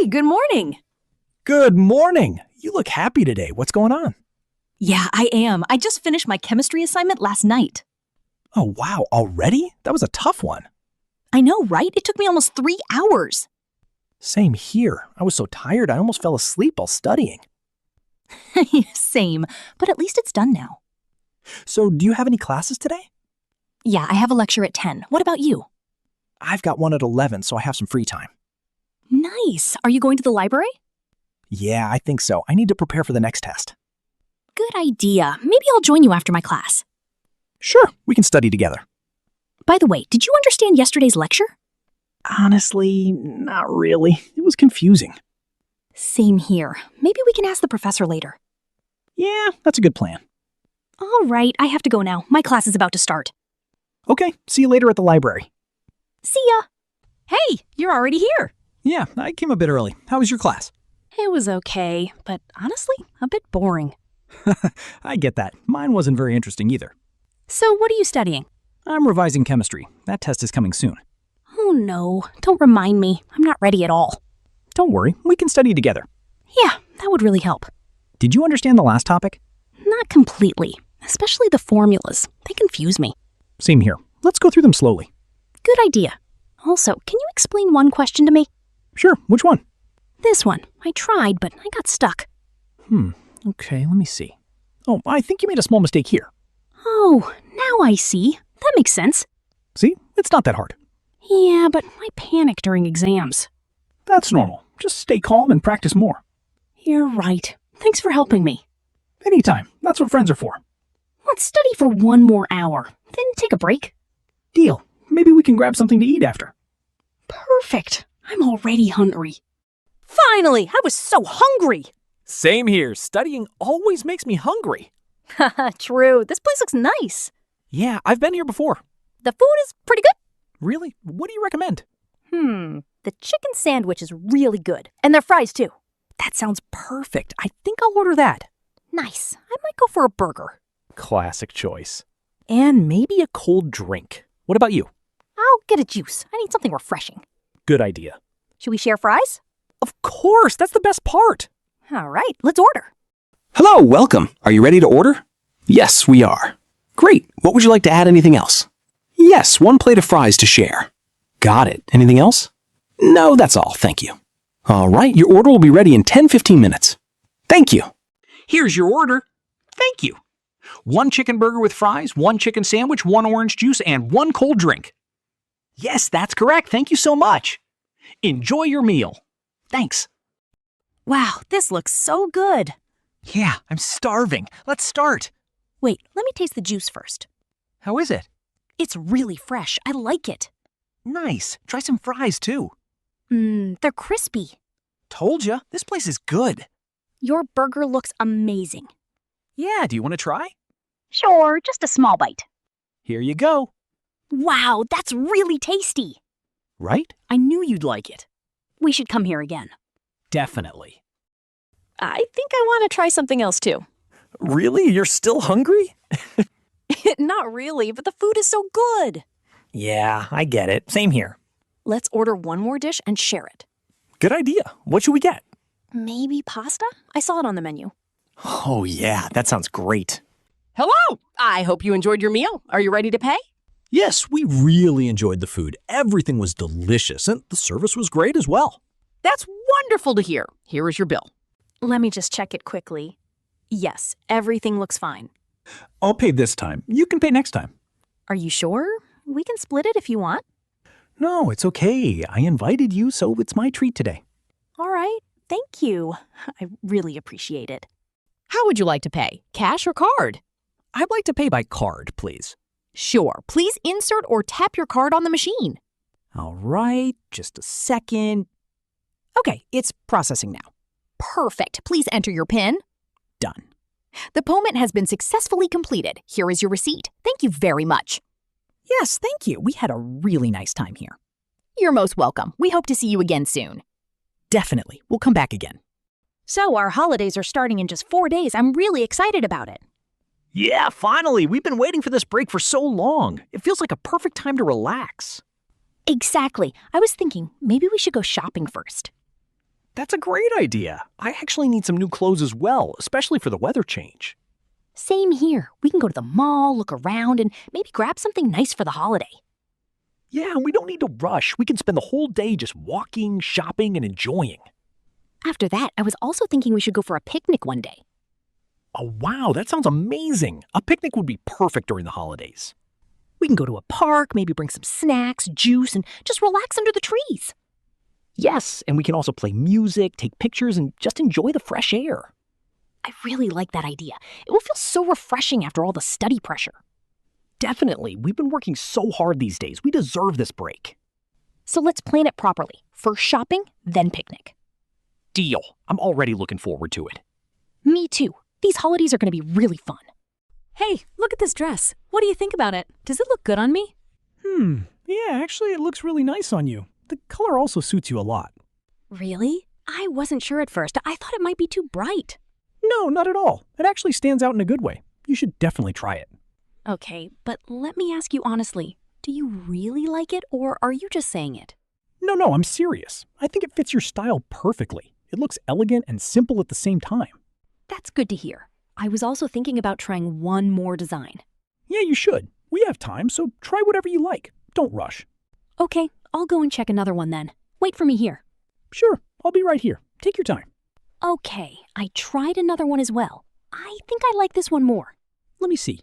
Hey, good morning. Good morning. You look happy today. What's going on? Yeah, I am. I just finished my chemistry assignment last night. Oh, wow. Already? That was a tough one. I know, right? It took me almost 3 hours. Same here. I was so tired I almost fell asleep while studying. Same, but at least it's done now. So, do you have any classes today? Yeah, I have a lecture at 10. What about you? I've got one at 11, so I have some free time. Nice. Are you going to the library? Yeah, I think so. I need to prepare for the next test. Good idea. Maybe I'll join you after my class. Sure, we can study together. By the way, did you understand yesterday's lecture? Honestly, not really. It was confusing. Same here. Maybe we can ask the professor later. Yeah, that's a good plan. All right, I have to go now. My class is about to start. Okay, see you later at the library. See ya. Hey, you're already here. Yeah, I came a bit early. How was your class? It was okay, but honestly, a bit boring. I get that. Mine wasn't very interesting either. So what are you studying? I'm revising chemistry. That test is coming soon. Oh no, don't remind me. I'm not ready at all. Don't worry, we can study together. Yeah, that would really help. Did you understand the last topic? Not completely, especially the formulas. They confuse me. Same here. Let's go through them slowly. Good idea. Also, can you explain one question to me? Sure, which one? This one. I tried, but I got stuck. Okay, let me see. Oh, I think you made a small mistake here. Oh, now I see. That makes sense. See? It's not that hard. Yeah, but I panic during exams. That's normal. Just stay calm and practice more. You're right. Thanks for helping me. Anytime. That's what friends are for. Let's study for 1 more hour, then take a break. Deal. Maybe we can grab something to eat after. Perfect. I'm already hungry. Finally! I was so hungry! Same here. Studying always makes me hungry. Haha, true. This place looks nice. Yeah, I've been here before. The food is pretty good. Really? What do you recommend? The chicken sandwich is really good. And their fries, too. That sounds perfect. I think I'll order that. Nice. I might go for a burger. Classic choice. And maybe a cold drink. What about you? I'll get a juice. I need something refreshing. Good idea. Should we share fries? Of course, that's the best part. All right, let's order. Hello, welcome. Are you ready to order? Yes, we are. Great. What would you like to add? Anything else? Yes, 1 plate of fries to share. Got it. Anything else? No, that's all. Thank you. All right, your order will be ready in 10-15 minutes. Thank you. Here's your order. Thank you. 1 chicken burger with fries, 1 chicken sandwich, 1 orange juice, and 1 cold drink. Yes, that's correct. Thank you so much. Enjoy your meal. Thanks. Wow, this looks so good. Yeah, I'm starving. Let's start. Wait, let me taste the juice first. How is it? It's really fresh. I like it. Nice. Try some fries, too. They're crispy. Told ya, this place is good. Your burger looks amazing. Yeah, do you want to try? Sure, just a small bite. Here you go. Wow, that's really tasty. Right? I knew you'd like it. We should come here again. Definitely. I think I want to try something else too. Really? You're still hungry? Not really, but the food is so good. Yeah, I get it. Same here. Let's order 1 more dish and share it. Good idea. What should we get? Maybe pasta? I saw it on the menu. Oh, yeah, that sounds great. Hello! I hope you enjoyed your meal. Are you ready to pay? Yes, we really enjoyed the food. Everything was delicious, and the service was great as well. That's wonderful to hear. Here is your bill. Let me just check it quickly. Yes, everything looks fine. I'll pay this time. You can pay next time. Are you sure? We can split it if you want. No, it's okay. I invited you, so it's my treat today. All right, thank you. I really appreciate it. How would you like to pay? Cash or card? I'd like to pay by card, please. Sure. Please insert or tap your card on the machine. All right, just a second. Okay, it's processing now. Perfect. Please enter your PIN. Done. The payment has been successfully completed. Here is your receipt. Thank you very much. Yes, thank you. We had a really nice time here. You're most welcome. We hope to see you again soon. Definitely. We'll come back again. So our holidays are starting in just 4 days. I'm really excited about it. Yeah, finally. We've been waiting for this break for so long. It feels like a perfect time to relax. Exactly. I was thinking maybe we should go shopping first. That's a great idea. I actually need some new clothes as well, especially for the weather change. Same here. We can go to the mall, look around, and maybe grab something nice for the holiday. Yeah, we don't need to rush. We can spend the whole day just walking, shopping, and enjoying. After that, I was also thinking we should go for a picnic one day. Oh, wow, that sounds amazing. A picnic would be perfect during the holidays. We can go to a park, maybe bring some snacks, juice, and Just relax under the trees. Yes, and we can also play music, take pictures, and just enjoy the fresh air. I really like that idea. It will feel so refreshing after all the study pressure. Definitely. We've been working so hard these days. We deserve this break. So let's plan it properly. First shopping, then picnic. Deal. I'm already looking forward to it. Me too. These holidays are going to be really fun. Hey, look at this dress. What do you think about it? Does it look good on me? Yeah, actually, it looks really nice on you. The color also suits you a lot. Really? I wasn't sure at first. I thought it might be too bright. No, not at all. It actually stands out in a good way. You should definitely try it. Okay, but let me ask you honestly. Do you really like it, or are you just saying it? No, I'm serious. I think it fits your style perfectly. It looks elegant and simple at the same time. That's good to hear. I was also thinking about trying one more design. Yeah, you should. We have time, so try whatever you like. Don't rush. Okay, I'll go and check another one then. Wait for me here. Sure, I'll be right here. Take your time. Okay, I tried another one as well. I think I like this one more. Let me see.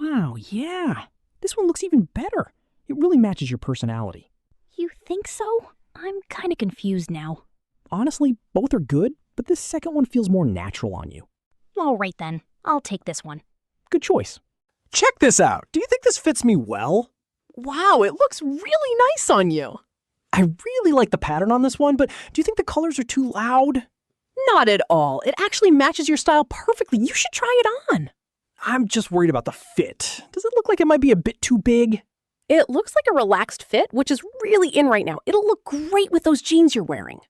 Wow, yeah. This one looks even better. It really matches your personality. You think so? I'm kind of confused now. Honestly, both are good, but this second one feels more natural on you. All right then. I'll take this one. Good choice. Check this out. Do you think this fits me well? Wow, it looks really nice on you. I really like the pattern on this one, but do you think the colors are too loud? Not at all. It actually matches your style perfectly. You should try it on. I'm just worried about the fit. Does it look like it might be a bit too big? It looks like a relaxed fit, which is really in right now. It'll look great with those jeans you're wearing.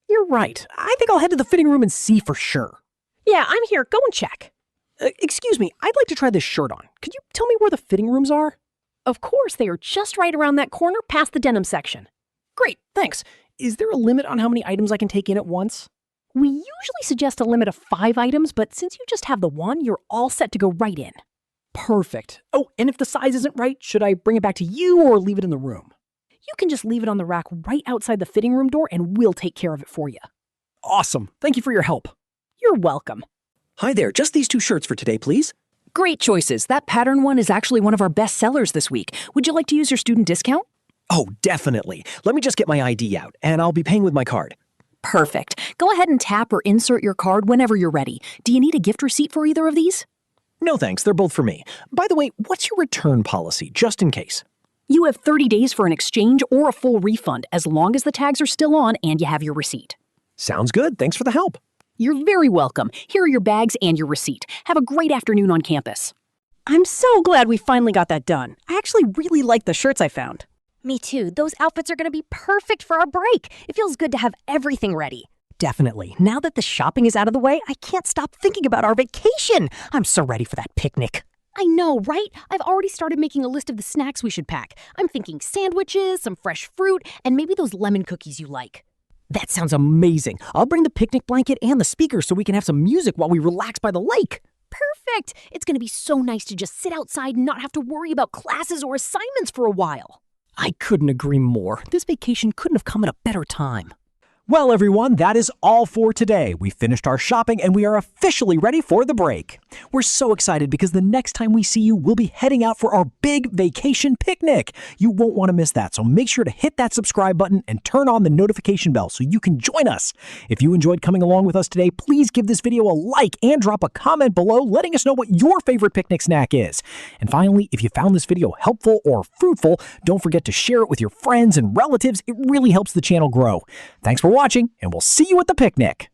You're right. I think I'll head to the fitting room and see for sure. Yeah, I'm here. Go and check. Excuse me, I'd like to try this shirt on. Could you tell me where the fitting rooms are? Of course, they are just right around that corner past the denim section. Great, thanks. Is there a limit on how many items I can take in at once? We usually suggest a limit of 5 items, but since you just have the one, you're all set to go right in. Perfect. Oh, and if the size isn't right, should I bring it back to you or leave it in the room? You can just leave it on the rack right outside the fitting room door and we'll take care of it for you. Awesome. Thank you for your help. You're welcome. Hi there, just these 2 shirts for today, please. Great choices. That pattern one is actually one of our best sellers this week. Would you like to use your student discount? Oh, definitely. Let me just get my ID out, and I'll be paying with my card. Perfect. Go ahead and tap or insert your card whenever you're ready. Do you need a gift receipt for either of these? No thanks, they're both for me. By the way, what's your return policy, just in case? You have 30 days for an exchange or a full refund, as long as the tags are still on and you have your receipt. Sounds good, thanks for the help. You're very welcome. Here are your bags and your receipt. Have a great afternoon on campus. I'm so glad we finally got that done. I actually really like the shirts I found. Me too. Those outfits are going to be perfect for our break. It feels good to have everything ready. Definitely. Now that the shopping is out of the way, I can't stop thinking about our vacation. I'm so ready for that picnic. I know, right? I've already started making a list of the snacks we should pack. I'm thinking sandwiches, some fresh fruit, and maybe those lemon cookies you like. That sounds amazing. I'll bring the picnic blanket and the speakers so we can have some music while we relax by the lake. Perfect! It's going to be so nice to just sit outside and not have to worry about classes or assignments for a while. I couldn't agree more. This vacation couldn't have come at a better time. Well, everyone, that is all for today. We finished our shopping and we are officially ready for the break. We're so excited because the next time we see you, we'll be heading out for our big vacation picnic. You won't want to miss that, so make sure to hit that subscribe button and turn on the notification bell so you can join us. If you enjoyed coming along with us today, please give this video a like and drop a comment below letting us know what your favorite picnic snack is. And finally, if you found this video helpful or fruitful, don't forget to share it with your friends and relatives. It really helps the channel grow. Thanks for watching, and we'll see you at the picnic.